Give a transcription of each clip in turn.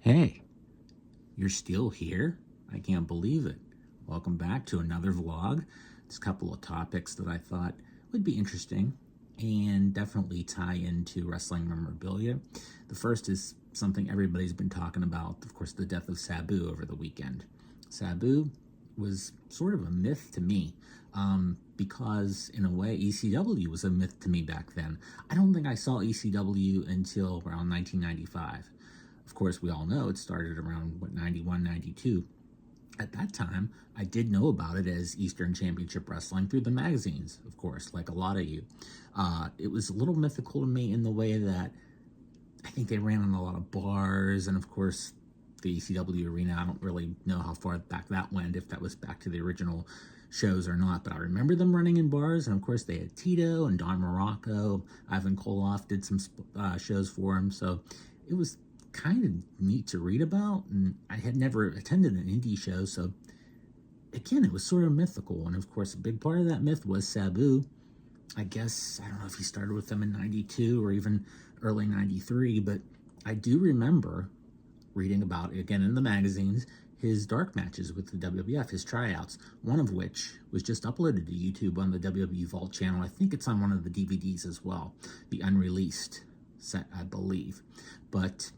Hey, you're still here? I can't believe it. Welcome back to another vlog. There's a couple of topics that I thought would be interesting and definitely tie into wrestling memorabilia. The first is something everybody's been talking about, of course, the death of Sabu over the weekend. Sabu was sort of a myth to me because, in a way, ECW was a myth to me back then. I don't think I saw ECW until around 1995. Of course, we all know it started around, 91, 92. At that time, I did know about it as Eastern Championship Wrestling through the magazines, of course, like a lot of you. It was a little mythical to me in the way that I think they ran in a lot of bars, and of course, the ECW arena, I don't really know how far back that went, if that was back to the original shows or not, but I remember them running in bars, and of course they had Tito and Don Morocco. Ivan Koloff did some shows for him, so it was kind of neat to read about, and I had never attended an indie show, so again, it was sort of mythical. And of course, a big part of that myth was Sabu. I guess, I don't know if he started with them in 92 or even early 93, but I do remember reading about, again in the magazines, his dark matches with the WWF, his tryouts, one of which was just uploaded to YouTube on the WWE Vault channel. I think it's on one of the DVDs as well, the unreleased set, I believe. But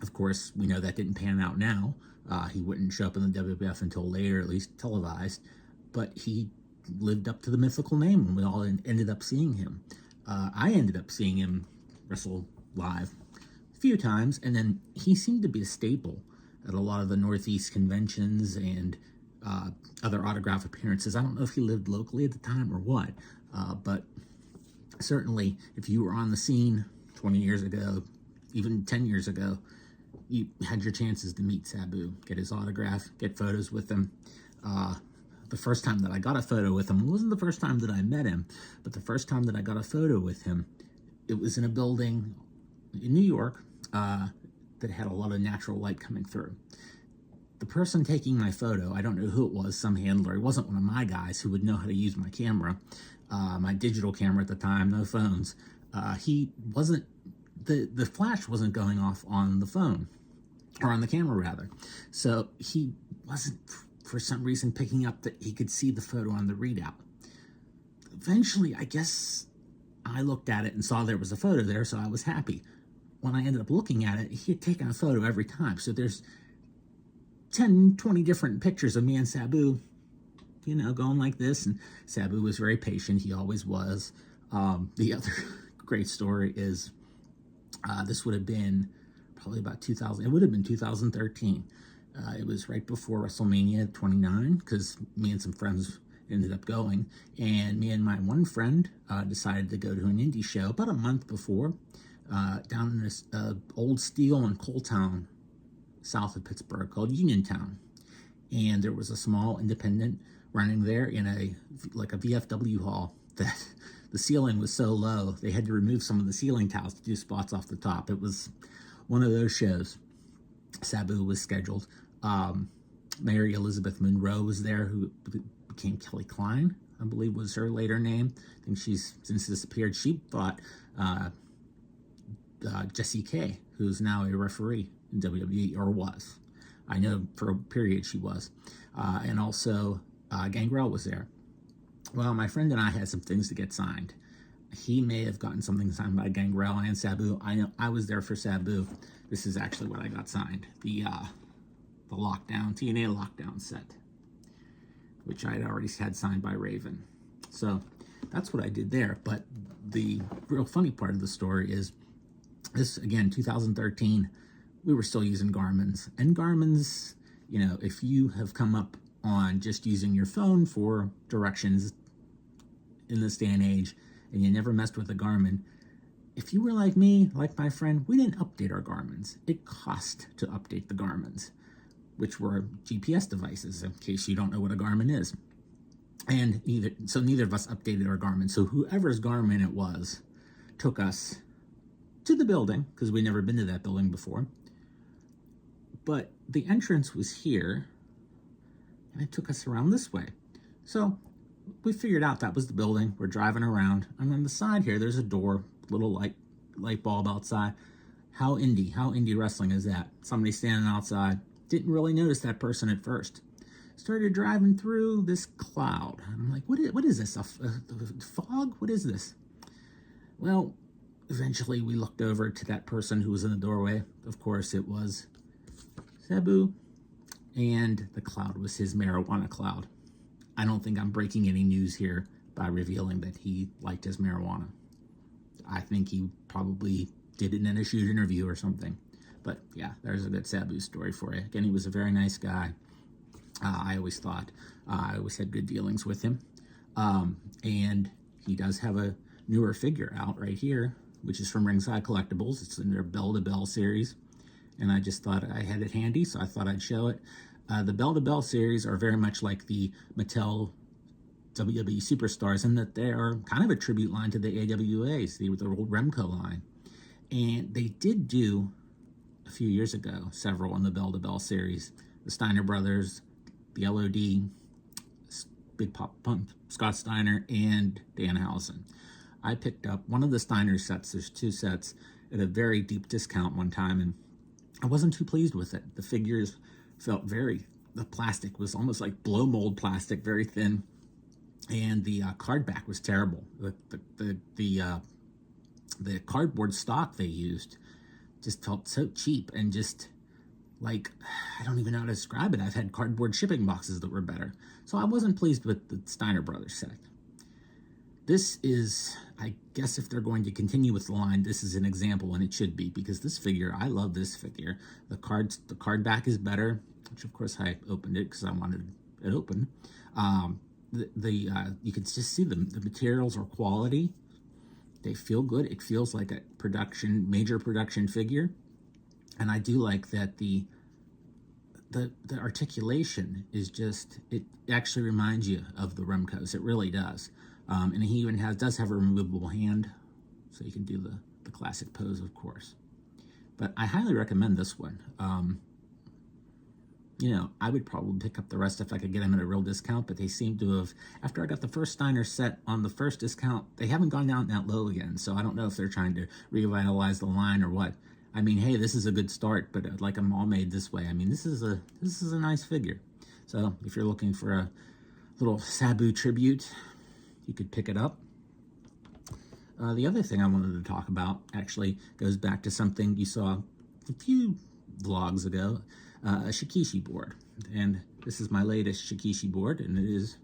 of course, we know that didn't pan out now. He wouldn't show up in the WWF until later, at least televised. But he lived up to the mythical name, and we all ended up seeing him. I ended up seeing him wrestle live a few times, and then he seemed to be a staple at a lot of the Northeast conventions and other autograph appearances. I don't know if he lived locally at the time or what, but certainly if you were on the scene 20 years ago, even 10 years ago, you had your chances to meet Sabu, get his autograph, get photos with him. The first time that I got a photo with him, it wasn't the first time that I met him, but the first time that I got a photo with him, it was in a building in New York that had a lot of natural light coming through. The person taking my photo, I don't know who it was, some handler. It wasn't one of my guys who would know how to use my camera, my digital camera at the time, no phones. He wasn't, the flash wasn't going off on the phone, or on the camera rather. So he wasn't, for some reason, picking up that he could see the photo on the readout. Eventually, I guess I looked at it and saw there was a photo there, so I was happy. When I ended up looking at it, he had taken a photo every time. So there's 10, 20 different pictures of me and Sabu, you know, going like this. And Sabu was very patient. He always was. The other great story is, this would have been probably about 2000. It would have been 2013. It was right before WrestleMania 29, because me and some friends ended up going, and me and my one friend decided to go to an indie show about a month before, down in this old steel and coal town south of Pittsburgh called Uniontown. And there was a small independent running there in a VFW hall that the ceiling was so low they had to remove some of the ceiling tiles to do spots off the top. It was one of those shows. Sabu was scheduled. Mary Elizabeth Monroe was there, who became Kelly Klein, I believe was her later name. I think she's since disappeared. She fought Jessie K, who's now a referee in WWE, or was. I know for a period she was. And also Gangrel was there. Well, my friend and I had some things to get signed. He may have gotten something signed by Gangrel and Sabu. I know I was there for Sabu. This is actually what I got signed. The Lockdown, TNA Lockdown set, which I had already had signed by Raven. So that's what I did there. But the real funny part of the story is this, again, 2013, we were still using Garmin's. And Garmin's, you know, if you have come up on just using your phone for directions in this day and age, and you never messed with a Garmin, if you were like me, like my friend, we didn't update our Garmin's. It cost to update the Garmin's, which were GPS devices, in case you don't know what a Garmin is. And neither of us updated our Garmin. So whoever's Garmin it was took us to the building, because we'd never been to that building before. But the entrance was here, and it took us around this way. So we figured out that was the building. We're driving around, and on the side here, there's a door, little light bulb outside. How indie wrestling is that? Somebody standing outside. Didn't really notice that person at first. Started driving through this cloud. I'm like, what is this? A fog? What is this? Well, eventually we looked over to that person who was in the doorway. Of course, it was Sabu, and the cloud was his marijuana cloud. I don't think I'm breaking any news here by revealing that he liked his marijuana. I think he probably did it in a shoot interview or something. But yeah, there's a good Sabu story for you. Again, he was a very nice guy. I always thought. I always had good dealings with him. And he does have a newer figure out right here, which is from Ringside Collectibles. It's in their Bell to Bell series. And I just thought I had it handy, so I thought I'd show it. The Bell to Bell series are very much like the Mattel WWE Superstars in that they are kind of a tribute line to the AWAs, the old Remco line. And they did do, a few years ago, several in the Bell to Bell series. The Steiner Brothers, the LOD, Big Pump, Scott Steiner, and Danhausen. I picked up one of the Steiner sets, there's 2 sets, at a very deep discount one time, and I wasn't too pleased with it. The figures felt the plastic was almost like blow mold plastic, very thin, and the card back was terrible. The cardboard stock they used just felt so cheap and just like, I don't even know how to describe it. I've had cardboard shipping boxes that were better. So I wasn't pleased with the Steiner Brothers set. This is, I guess if they're going to continue with the line, this is an example, and it should be, because this figure, I love this figure. The card back is better, which of course I opened it because I wanted it open. You can just see the materials are quality. They feel good. It feels like a major production figure. And I do like that the articulation is just, it actually reminds you of the Remcos. It really does. And he even does have a removable hand, so you can do the classic pose, of course. But I highly recommend this one. I would probably pick up the rest if I could get them at a real discount, but they seem to have, after I got the first Steiner set on the first discount, they haven't gone down that low again. So I don't know if they're trying to revitalize the line or what. I mean, hey, this is a good start, but I'd like them all made this way. I mean, this is a nice figure. So if you're looking for a little Sabu tribute, you could pick it up. The other thing I wanted to talk about actually goes back to something you saw a few vlogs ago, a Shikishi board. And this is my latest Shikishi board, and it is,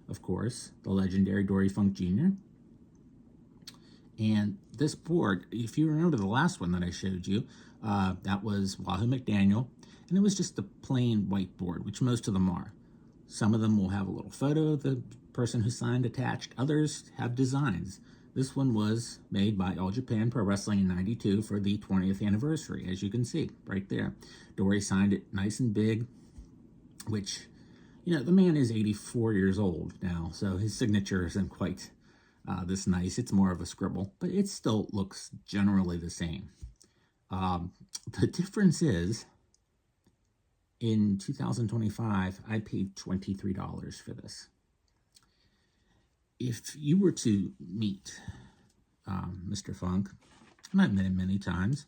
of course, the legendary Dory Funk Jr. And this board, if you remember the last one that I showed you, that was Wahoo McDaniel, and it was just a plain white board, which most of them are. Some of them will have a little photo of the person who signed attached. Others have designs. This one was made by All Japan Pro Wrestling in '92 for the 20th anniversary, as you can see right there. Dory signed it nice and big, which, the man is 84 years old now, so his signature isn't quite this nice. It's more of a scribble, but it still looks generally the same. The difference is, in 2025, I paid $23 for this. If you were to meet Mr. Funk, and I've met him many times,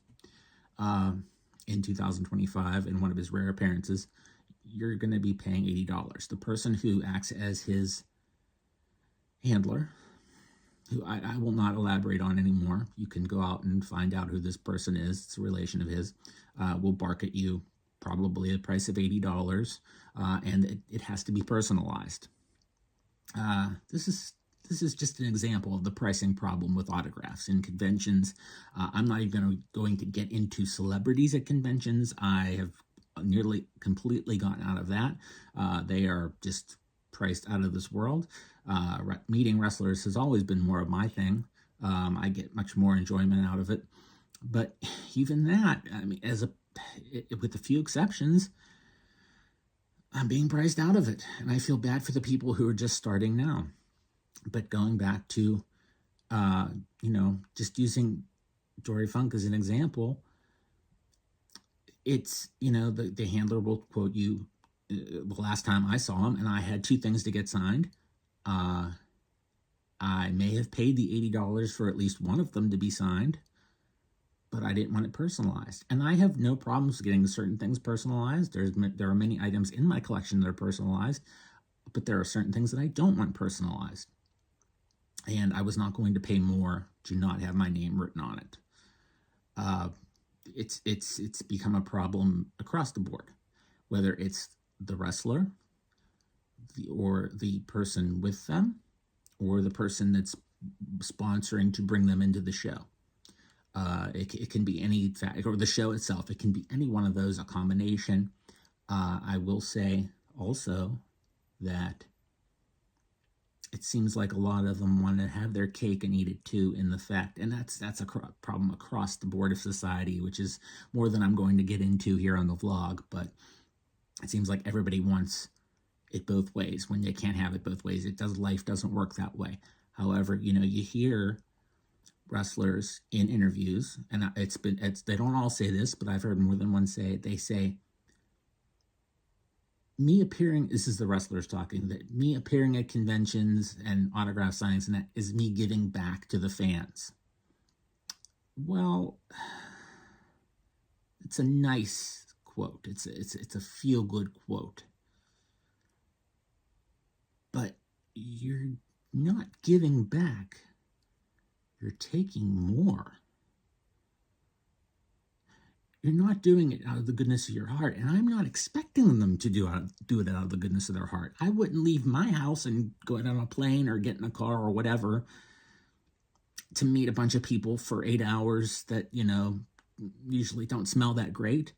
in 2025, in one of his rare appearances, you're going to be paying $80. The person who acts as his handler, who I will not elaborate on anymore, you can go out and find out who this person is, it's a relation of his, will bark at you probably the price of $80, and it has to be personalized. This is just an example of the pricing problem with autographs in conventions. I'm not even going to get into celebrities at conventions. I have nearly completely gotten out of that. They are just priced out of this world. Meeting wrestlers has always been more of my thing. I get much more enjoyment out of it. But even that, I mean, with a few exceptions, I'm being priced out of it. And I feel bad for the people who are just starting now. But going back to, just using Dory Funk as an example, it's, the handler will quote you, the last time I saw him, and I had 2 things to get signed. I may have paid the $80 for at least one of them to be signed, but I didn't want it personalized. And I have no problems getting certain things personalized. There are many items in my collection that are personalized, but there are certain things that I don't want personalized. And I was not going to pay more to not have my name written on it. It's become a problem across the board, whether it's the wrestler, or the person with them, or the person that's sponsoring to bring them into the show. It can be any fact, or the show itself. It can be any one of those, a combination. I will say also that it seems like a lot of them want to have their cake and eat it too, in the fact, and that's a problem across the board of society, which is more than I'm going to get into here on the vlog. But it seems like everybody wants it both ways when they can't have it both ways. Life doesn't work that way. However, you hear wrestlers in interviews, and they don't all say this, but I've heard more than one say it. They say, me appearing, this is the wrestlers talking, that me appearing at conventions and autograph signings, and that is me giving back to the fans. Well, it's a nice quote. It's a feel-good quote. But you're not giving back. You're taking more. You're not doing it out of the goodness of your heart, and I'm not expecting them to do it out of the goodness of their heart. I wouldn't leave my house and go out on a plane or get in a car or whatever to meet a bunch of people for 8 hours that, usually don't smell that great.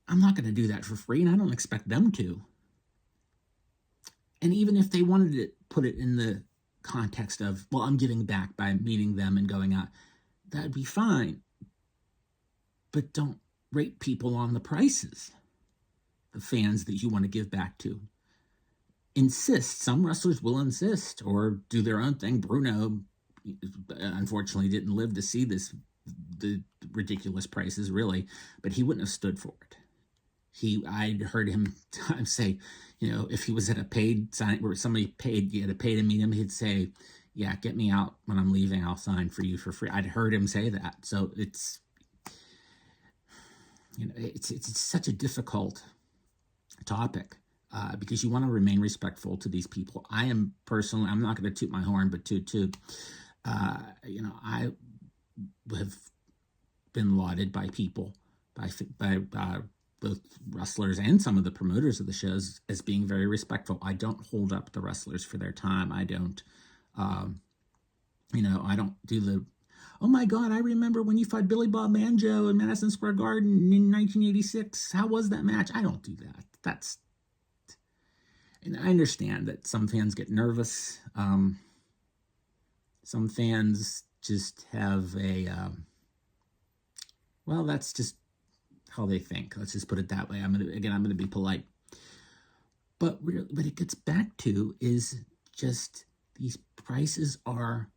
I'm not going to do that for free, and I don't expect them to. And even if they wanted to put it in the context of, well, I'm giving back by meeting them and going out, that'd be fine. But don't rate people on the prices, the fans that you want to give back to. Insist. Some wrestlers will insist or do their own thing. Bruno, unfortunately, didn't live to see the ridiculous prices, really, but he wouldn't have stood for it. I'd heard him say, if he was at a paid sign where somebody paid, you had to pay to meet him, he'd say, yeah, get me out when I'm leaving, I'll sign for you for free. I'd heard him say that. So it's such a difficult topic because you want to remain respectful to these people. I'm not going to toot my horn, but I have been lauded by people, by both wrestlers and some of the promoters of the shows, as being very respectful. I don't hold up the wrestlers for their time. I don't, I don't do the, oh my God, I remember when you fought Billy Bob Manjo in Madison Square Garden in 1986. How was that match? I don't do that. And I understand that some fans get nervous. Some fans just have that's just how they think. Let's just put it that way. I'm going to be polite. But what it gets back to is just these prices are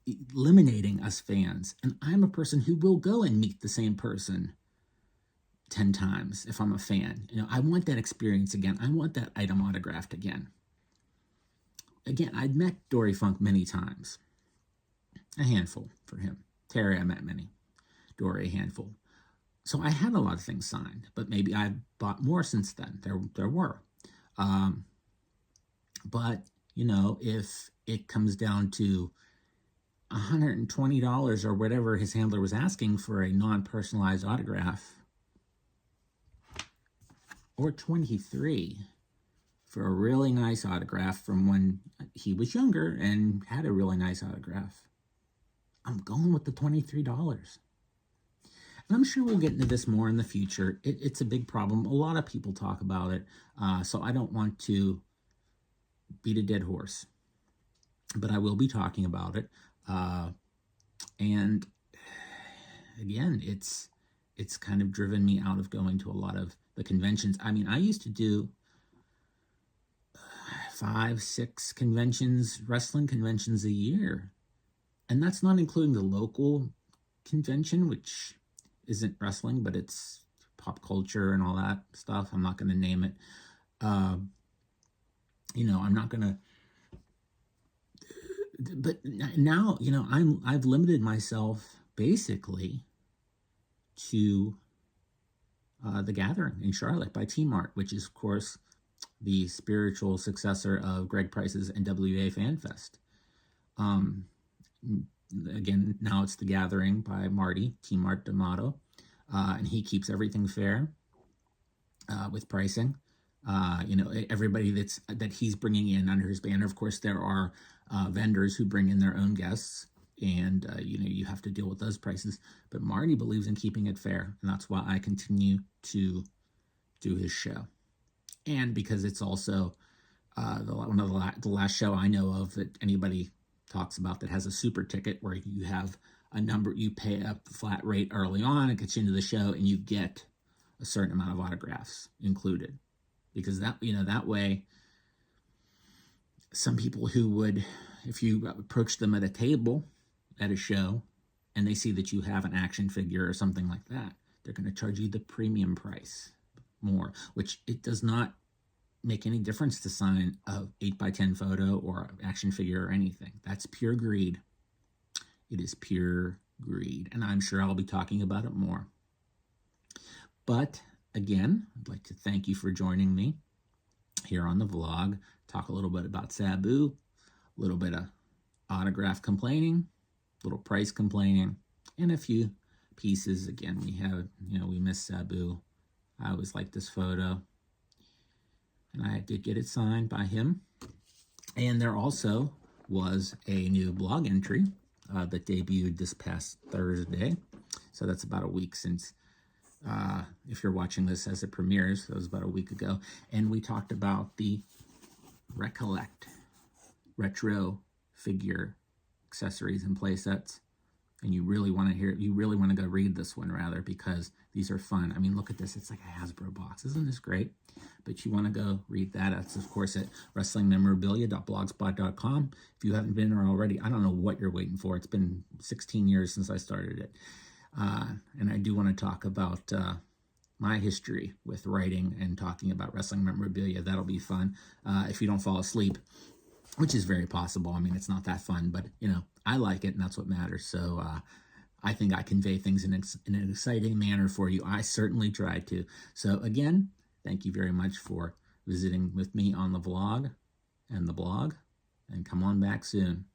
eliminating us fans. And I'm a person who will go and meet the same person 10 times if I'm a fan. I want that experience again. I want that item autographed again. Again, I'd met Dory Funk many times. A handful for him. Terry, I met many. Dory, a handful. So I had a lot of things signed, but maybe I've bought more since then. There were. But, if it comes down to $120 or whatever his handler was asking for a non-personalized autograph, or $23 for a really nice autograph from when he was younger and had a really nice autograph, I'm going with the $23. And I'm sure we'll get into this more in the future. It's a big problem. A lot of people talk about it, so I don't want to beat a dead horse. But I will be talking about it. And again, it's kind of driven me out of going to a lot of the conventions. I mean, I used to do 5, 6 conventions, wrestling conventions a year. And that's not including the local convention, which isn't wrestling, but it's pop culture and all that stuff. I'm not going to name it. I'm not going to, but now, I've limited myself basically to The Gathering in Charlotte by T-Mart, which is, of course, the spiritual successor of Greg Price's NWA Fan Fest. Again, now it's The Gathering by Marty, T-Mart D'Amato, and he keeps everything fair with pricing. Everybody that he's bringing in under his banner. Of course, there are vendors who bring in their own guests, and you have to deal with those prices. But Marty believes in keeping it fair, and that's why I continue to do his show. And because it's also one of the last show I know of that anybody talks about that has a super ticket where you have a number, you pay a flat rate early on, it gets you into the show, and you get a certain amount of autographs included. Because that way, some people who would, if you approach them at a table at a show and they see that you have an action figure or something like that, they're going to charge you the premium price more, which it does not make any difference to sign a 8x10 photo or action figure or anything. That's pure greed. It is pure greed. And I'm sure I'll be talking about it more. But again, I'd like to thank you for joining me here on the vlog. Talk a little bit about Sabu, a little bit of autograph complaining, a little price complaining, and a few pieces. Again, we miss Sabu. I always liked this photo, and I did get it signed by him. And there also was a new blog entry that debuted this past Thursday. So that's about a week since, if you're watching this as it premieres, that was about a week ago. And we talked about the Recollect retro figure accessories and play sets. And you really want to go read this one, rather, because these are fun. I mean, look at this. It's like a Hasbro box. Isn't this great? But you want to go read that. That's, of course, at wrestlingmemorabilia.blogspot.com. If you haven't been there already, I don't know what you're waiting for. It's been 16 years since I started it. And I do want to talk about my history with writing and talking about wrestling memorabilia. That'll be fun if you don't fall asleep, which is very possible. I mean, it's not that fun, but, I like it, and that's what matters. So I think I convey things in an exciting manner for you. I certainly tried to. So again, thank you very much for visiting with me on the vlog and the blog, and come on back soon.